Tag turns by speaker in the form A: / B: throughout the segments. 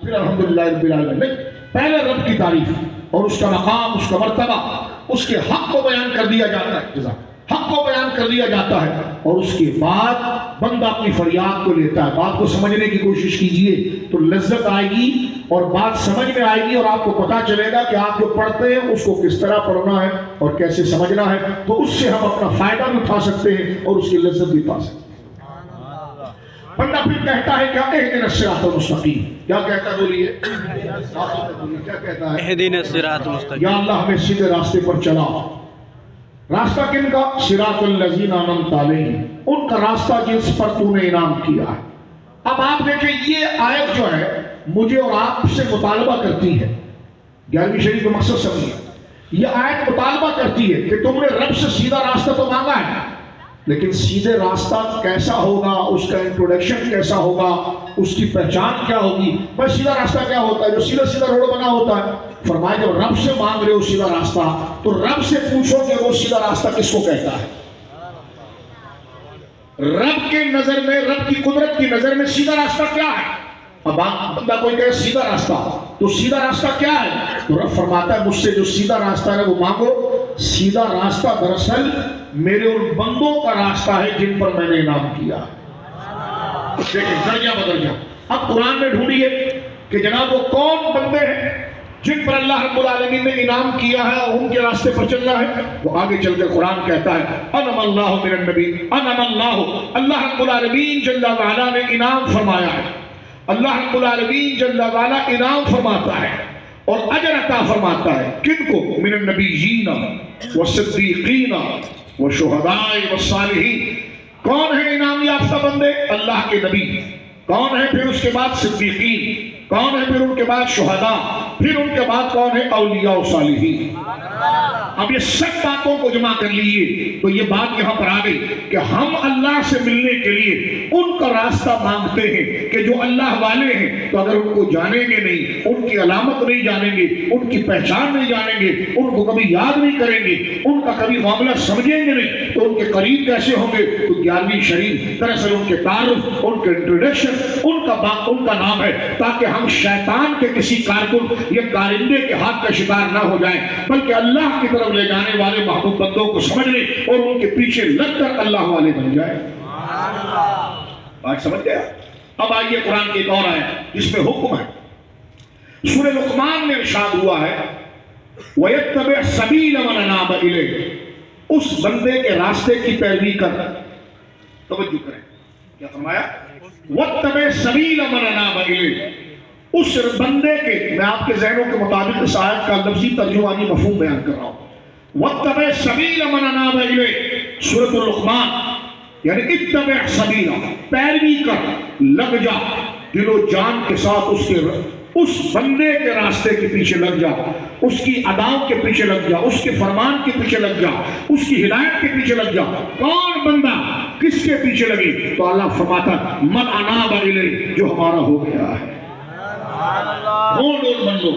A: پھر الحمدللہ رب العالمین. پہلے رب کی تعریف اور اس کا مقام، اس کا مرتبہ، اس کے حق کو بیان کر دیا جاتا ہے، حق کو بیان کر دیا جاتا ہے، اور اس کے بعد بندہ اپنی فریاد کو لیتا ہے. بات کو سمجھنے کی کوشش کیجئے تو لذت آئے گی اور بات سمجھ میں آئے گی، اور آپ کو پتا چلے گا کہ آپ جو پڑھتے ہیں اس کو کس طرح پڑھنا ہے اور کیسے سمجھنا ہے. تو اس سے ہم اپنا فائدہ بھی اٹھا سکتے ہیں اور اس کی لذت بھی پا سکتے ہیں. بندہ پھر کہتا ہے کیا؟ اہدنا الصراط المستقیم. کیا کہتا ہے؟ بولیے کیا کہتا ہے؟
B: اہدنا الصراط المستقیم.
A: یا اللہ ہمیں سیدھے راستے پر چلا. راستہ کن کا؟ صراط الذین انعمت علیہم، ان کا راستہ جس پر تو نے انعام کیا ہے. اب آپ دیکھیں یہ آیت جو ہے مجھے اور آپ سے مطالبہ کرتی ہے. 11ویں شریف کا مقصد سمجھیے. یہ آیت مطالبہ کرتی ہے کہ تم نے رب سے سیدھا راستہ تو مانگا ہے، لیکن سیدھے راستہ کیسا ہوگا، اس کا انٹروڈکشن کیسا ہوگا، اس کی پہچان کیا ہوگی. بس سیدھا راستہ کیا ہوتا ہے؟ جو سیدھا سیدھا روڈ بنا ہوتا ہے. فرمایا جب رب سے مانگ رہے ہو سیدھا راستہ تو رب سے پوچھو کہ وہ سیدھا راستہ کس کو کہتا ہے. رب کے نظر میں، رب کی قدرت کی نظر میں سیدھا راستہ کیا ہے؟ اب بندہ کوئی کہے سیدھا راستہ، تو سیدھا راستہ کیا ہے؟ تو رب فرماتا ہے مجھ سے جو سیدھا راستہ ہے وہ مانگو. سیدھا راستہ دراصل میرے ان بندوں کا راستہ ہے جن پر میں نے انعام کیا. دیکھیں درجہ بدرجہ. اب قرآن میں ڈھونڈیے کہ جناب وہ کون بندے ہیں جن پر اللہ رب العالمین نے انعام کیا ہے اور ان کے راستے پر چلنا ہے. وہ آگے چل کے قرآن کہتا ہے انعم اللہ من النبی، انعم اللہ رب العالمین جل وعلا نے انعام فرمایا ہے. اللہ رب العالمین جل وعلا انعام فرماتا ہے اور اجر عطا فرماتا ہے. کن کو؟ من النبیین والصدیقین والشہداء والصالحین. کون ہے انعام یافتہ بندے؟ اللہ کے نبی. کون ہے پھر اس کے بعد؟ صدیقین. کون ہے پھر ان کے بعد؟ شہداء. پھر ان کے بعد کون ہے؟ اولیاء و صالحین. اب یہ سب باتوں کو جمع کر لیجئے تو یہ بات یہاں پر آ گئی کہ ہم اللہ سے ملنے کے لیے ان کا راستہ مانگتے ہیں کہ جو اللہ والے ہیں. تو اگر ان کو جانیں گے نہیں، ان کی علامت نہیں جانیں گے، ان کی پہچان نہیں جانیں گے، ان کو کبھی یاد نہیں کریں گے، ان کا کبھی معاملہ سمجھیں گے نہیں، تو ان کے قریب کیسے ہوں گے؟ تو 11ویں شریف دراصل ان کے تعارف، ان کے انٹروڈکشن، ان کا نام ہے تاکہ ہم شیطان کے کسی کارکن یا کارندے کے ہاتھ کا شکار نہ ہو جائیں، بلکہ اللہ کی طرف لے جانے والے محبوب بندوں کو سمجھ لیں اور ان کے پیچھے لگ کر اللہ والے بن جائے. بات سمجھ گیا؟ اب آئیے قرآن کی ایک اور آیت جس میں حکم ہے. سورہ لقمان میں ارشاد ہوا ہے وَيَتَّبِعْ سَبِيلَ مَنْ أَنَابَ إِلَيْهِ، اس بندے کے راستے کی پیروی کر. توجہ کریں کیا فرمایا؟ وَاتَّبِعْ سَبِيلَ مَنْ أَنَابَ إِلَيْهِ، اس بندے کے، میں آپ کے ذہنوں کے مطابق اس آیت کا لفظی ترجمانی مفہوم بیان کر رہا ہوں. وَاتَّبِعْ سَبِيلَ مَنْ أَنَابَ إِلَيْهِ، سورۃ اللقمان. یعنی اتبع سبیلا، پیروی کر، لگ جا دل و جان کے ساتھ اس بندے کے راستے کے پیچھے لگ جا، اس کی اداؤں کے پیچھے لگ جا، اس کے فرمان کے پیچھے لگ جا، اس کی ہدایت کے پیچھے لگ جا. کون بندہ کس کے پیچھے لگے؟ تو اللہ فرماتا من اناب الیہ، جو ہمارا ہو گیا ہے. وہ لوگ بندوں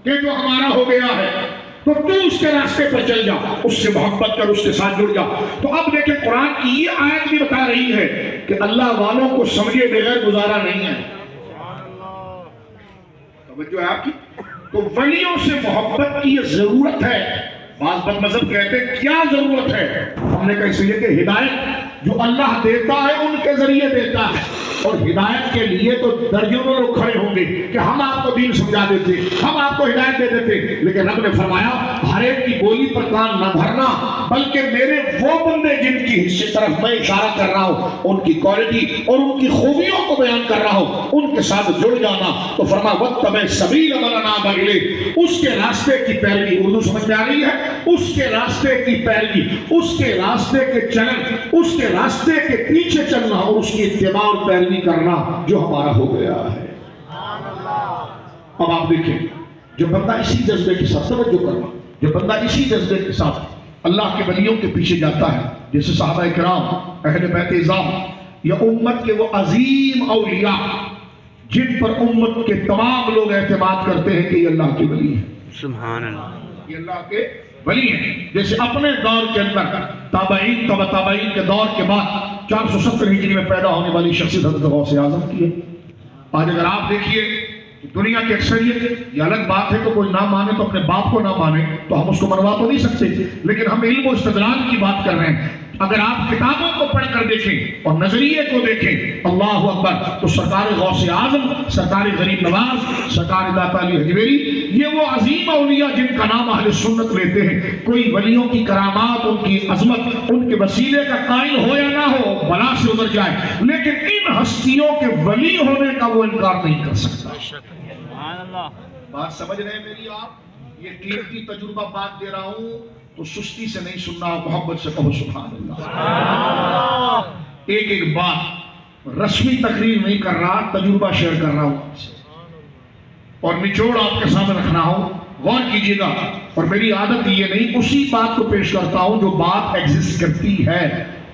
A: کہ جو ہمارا ہو گیا ہے، تو تو اس کے راستے پر چل جا، اس سے محبت کر، اس کے ساتھ جڑ جا. تو اب دیکھیں قرآن کی یہ آیت بھی بتا رہی ہے کہ اللہ والوں کو سمجھے بغیر گزارا نہیں ہے. توجہ ہے آپ کی؟ تو ولیوں سے محبت کی یہ ضرورت ہے. بعض بد مذہب کہتے ہیں کیا ضرورت ہے؟ ہم نے کہا اس لیے کہ ہدایت جو اللہ دیتا ہے ان کے ذریعے دیتا ہے، اور ہدایت کے لیے تو درجنوں لوگ کھڑے ہوں گے کہ ہم آپ کو دین سمجھا دیتے، ہم آپ کو ہدایت دے دیتے. لیکن رب نے فرمایا ہر ایک کی بولی پر کان نہ دھرنا، بلکہ میرے وہ بندے جن کی حصے طرف میں اشارہ کر رہا ہوں، ان کی کوالٹی اور ان کی خوبیوں کو بیان کر رہا ہوں، ان کے ساتھ جڑ جانا. تو فرمایا وَاتَّبِعْ سَبِيلَ مَنْ أَنَابَ إِلَيْهِ، اس کے راستے کی پیروی. اردو سمجھ میں آ رہی ہے؟ اس کے راستے کی پیروی، اس کے راستے کے چلن، اس کے راستے کے پیچھے چلنا اور اس کی اتباع اور پیروی کرنا جو ہمارا ہو گیا ہے. اب آپ دیکھیں جو بندہ اسی جذبے کے ساتھ، توجہ کرنا، جو بندہ اسی جذبے کے ساتھ اللہ کے ولیوں کے پیچھے جاتا ہے، جیسے صحابہ کرام، اہل بیت اعظام یا امت کے وہ عظیم اولیاء جن پر امت کے تمام لوگ اعتماد کرتے ہیں کہ یہ اللہ کے ولی ہیں. سبحان اللہ، یہ اللہ کے ولی ہیں. جیسے اپنے دور کے اندر تابعین، تابعین کے دور کے بعد 470 ہجری میں پیدا ہونے والی شخصیت حضرت غوث اعظم کی ہے. آج اگر آپ دیکھیے دنیا کی اکثریت یہ الگ بات ہے کہ کوئی نہ مانے تو اپنے باپ کو نہ مانے تو ہم اس کو منوا تو نہیں سکتے، لیکن ہم علم و استدلال کی بات کر رہے ہیں۔ اگر آپ کتابوں کو پڑھ کر دیکھیں اور نظریے کو دیکھیں، اللہ اکبر، تو سرکار غوث اعظم، سرکار غریب نواز، سرکار داتا علی حجویری، یہ وہ عظیم اولیاء جن کا نام اہل سنت لیتے ہیں۔ کوئی ولیوں کی کرامات، ان کی عظمت، ان کے وسیلے کا قائل ہو یا نہ ہو، بلا سے ادھر جائے، لیکن ان ہستیوں کے ولی ہونے کا وہ انکار نہیں کر سکتا۔ بات سمجھ رہے ہیں میری آپ؟ یہ قیمتی تجربہ بات دے رہا ہوں تو سستی سے نہیں سننا، محبت سے کہو سبحان اللہ۔ ایک ایک بات رسمی تقریر نہیں کر رہا، تجربہ شیئر کر رہا ہوں آپ سے، اور نچوڑ آپ کے سامنے رکھنا ہو، غور کیجیے گا۔ اور میری عادت یہ نہیں، اسی بات کو پیش کرتا ہوں جو بات ایگزسٹ کرتی ہے،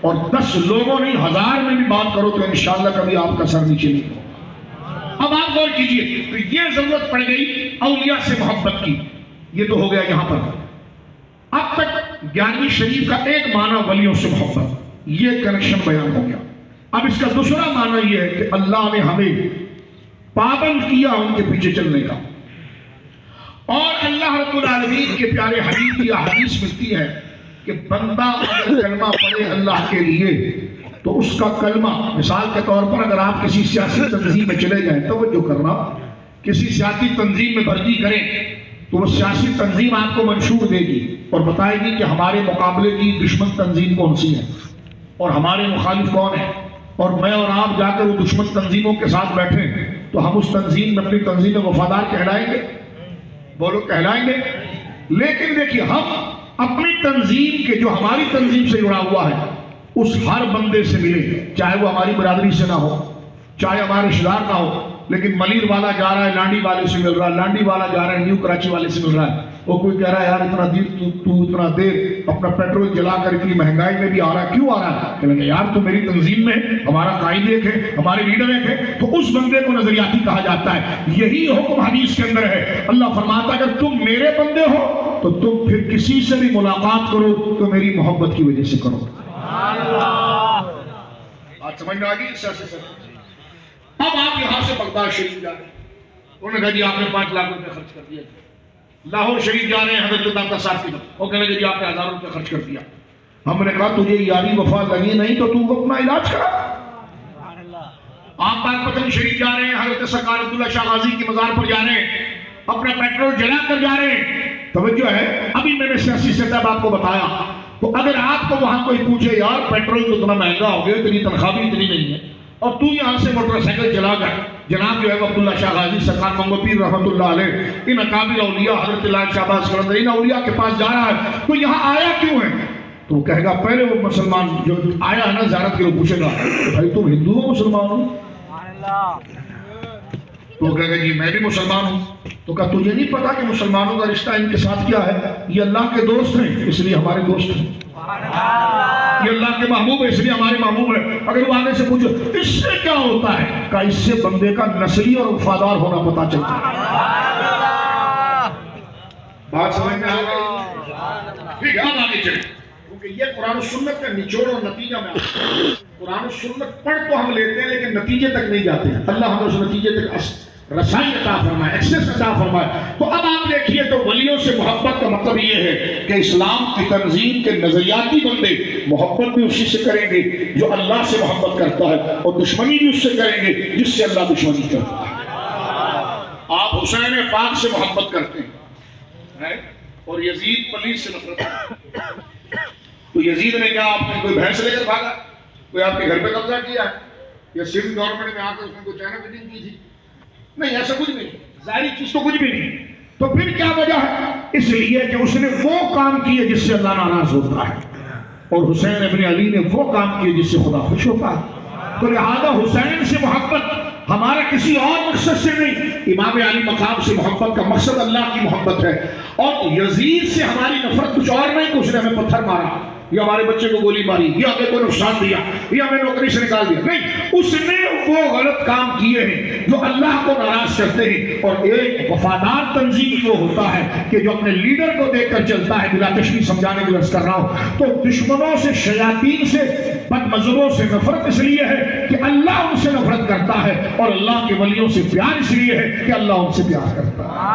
A: اور 10 لوگوں نہیں 1000 میں بھی بات کرو تو انشاءاللہ کبھی آپ کا سر نیچے نہیں ہوگا۔ اب آپ غور کیجیے، تو یہ ضرورت پڑ گئی اولیاء سے محبت کی، یہ تو ہو گیا یہاں پر۔ اب تک 11ویں شریف کا ایک معنی ولیوں سے محبت، یہ کنیکشن بیان ہو گیا۔ اب اس کا دوسرا معنی یہ ہے کہ اللہ نے ہمیں پابند کیا ان کے پیچھے چلنے کا، اور اللہ رب العالمین کے پیارے حبیب کی حدیث ملتی ہے کہ بندہ اگر کلمہ پڑھے اللہ کے لیے تو اس کا کلمہ، مثال کے طور پر اگر آپ کسی سیاسی تنظیم میں چلے جائیں، توجہ کرنا، کسی سیاسی تنظیم میں بھرتی کریں تو وہ سیاسی تنظیم آپ کو منشور دے گی اور بتائے گی کہ ہمارے مقابلے کی دشمن تنظیم کون سی ہے اور ہمارے مخالف کون ہے، اور میں اور آپ جا کر وہ دشمن تنظیموں کے ساتھ بیٹھیں تو ہم اس تنظیم میں اپنی تنظیم میں وفادار کہلائیں گے؟ بولو کہلائیں گے؟ لیکن دیکھیے، ہم اپنی تنظیم کے جو ہماری تنظیم سے جڑا ہوا ہے اس ہر بندے سے ملے، چاہے وہ ہماری برادری سے نہ ہو، چاہے ہمارے رشتہ دار نہ ہو، لیکن ملیر والا جا رہا ہے لانڈی والے سے مل رہا ہے، لانڈی والا جا رہا ہے نیو کراچی والے سے مل رہا ہے، وہ کوئی کہہ رہا ہے یار اتنا دیر اپنا پیٹرول جلا کر اتنی مہنگائی میں بھی آ رہا ہے، کیوں آ رہا ہے؟ کہنے لگے یار تو میری تنظیم میں ہمارا قائد ایک ہے، ہمارے لیڈر ایک ہے، تو اس بندے کو نظریاتی کہا جاتا ہے۔ یہی حکم حدیث کے اندر ہے، اللہ فرماتا ہے اگر تم میرے بندے ہو تو تم پھر کسی سے بھی ملاقات کرو تو میری محبت کی وجہ سے کرو۔ بات سمجھ میں آ گئی؟ اب آپ یہاں سے بغداد شریف جا رہے ہیں، انہوں نے کہا جی آپ نے 5 لاکھ روپے خرچ کر دیا۔ لاہور شریف جا رہے ہیں حضرت داتا صاحب کی طرف، وہ کہنے لگے جی آپ نے 1000 روپے خرچ کر دیا۔ ہم نے کہا تجھے یاری وفا لگی نہیں تو تم اپنا علاج کرا۔ آپ پاک پتن شریف جا رہے ہیں، حضرت سرکار عبداللہ شاہ غازی کی مزار پر جا رہے ہیں، اپنا پیٹرول جلا کر جا رہے ہیں۔ توجہ ہے، ابھی میں نے سیاسی سیٹ اپ آپ کو بتایا، تو اگر آپ کو وہاں کوئی پوچھے یار پیٹرول تو اتنا مہنگا ہو گیا، اتنی تنخواہ بھی اتنی نہیں ہے، اور تو یہاں سے موٹر سائیکل چلا کر جناب جو ہے عبداللہ شاہ غازی سرکار منگو پیر رحمۃ اللہ علیہ، ان اکابر اولیاء حضرت اللہ شہباز قلندر، ان اولیاء کے پاس جا رہا ہے، تو یہاں آیا کیوں ہے؟ تو وہ کہے گا، پہلے وہ مسلمان جو آیا ہے نا زیارت کے لیے پوچھے گا بھائی تم ہندو ہو مسلمان ہو؟ تو وہ کہے گا جی میں بھی مسلمان ہوں۔ تو کہا تجھے نہیں پتا کہ مسلمانوں کا رشتہ ان کے ساتھ کیا ہے؟ یہ اللہ کے دوست ہیں اس لیے ہمارے دوست ہیں، یہ اللہ کے محبوب ہے اس لیے ہمارے محبوب ہے۔ اگر وہ آگے سے پوچھو اس سے کیا ہوتا ہے، کہ اس سے بندے کا نسلی اور وفادار ہونا پتا چلتا ہے۔ بات سمجھ میں آ گئی؟ ٹھیک ہے، اب آگے چلیں، کیونکہ یہ قرآن و سنت کا نچوڑ اور نتیجہ میں آتا ہے۔ قرآن و سنت پڑھ تو ہم لیتے ہیں لیکن نتیجے تک نہیں جاتے ہیں، اللہ ہمیں اس نتیجے تک رسائی عطا فرمائے، ایکسس عطا فرمائے۔ تو اب آپ دیکھیے، تو ولیوں سے محبت کا مطلب یہ ہے کہ اسلام کی تنظیم کے نظریاتی بندے محبت بھی اسی سے کریں گے جو اللہ سے محبت کرتا ہے، اور دشمنی بھی اس سے کریں گے جس سے اللہ دشمنی کرتا ہے۔ آپ حسین پاک سے محبت کرتے ہیں اور یزید پلیس سے نفرت کرتے ہیں، تو یزید نے کیا آپ نے کوئی بھینس لے کر بھاگا، کوئی آپ کے گھر پہ قبضہ کیا یا سندھ گورنمنٹ میں آ کر اس نے کوئی چائنا فٹنگ کی تھی؟ نہیں، ایسا کچھ نہیں، ظاہری چیز تو کچھ بھی نہیں۔ تو پھر کیا وجہ ہے؟ اس لیے کہ اس نے وہ کام کیے جس سے اللہ ناراض ہوتا ہے، اور حسین ابن علی نے وہ کام کیے جس سے خدا خوش ہوتا ہے۔ تو لہذا حسین سے محبت ہمارا کسی اور مقصد سے نہیں، امام علی مقام سے محبت کا مقصد اللہ کی محبت ہے، اور یزید سے ہماری نفرت کچھ اور نہیں کہ اس نے ہمیں پتھر مارا، یہ ہمارے بچے کو گولی ماری، یہ ہمیں کوئی نقصان دیا، یہ ہمیں نوکری سے نکال دیا. نہیں، اس نے وہ غلط کام کیے ہیں جو اللہ کو ناراض کرتے ہیں. اور ایک وفادار تنظیم وہ ہوتا ہے کہ جو اپنے لیڈر کو دیکھ کر چلتا ہے. بلا تشبیہ سمجھانے کے لیے عرض کر رہا ہوں. تو دشمنوں سے، شیاطین سے، بد مذہبوں سے نفرت اس لیے ہے کہ اللہ ان سے نفرت کرتا ہے، اور اللہ کے ولیوں سے پیار اس لیے ہے کہ اللہ ان سے پیار کرتا ہے.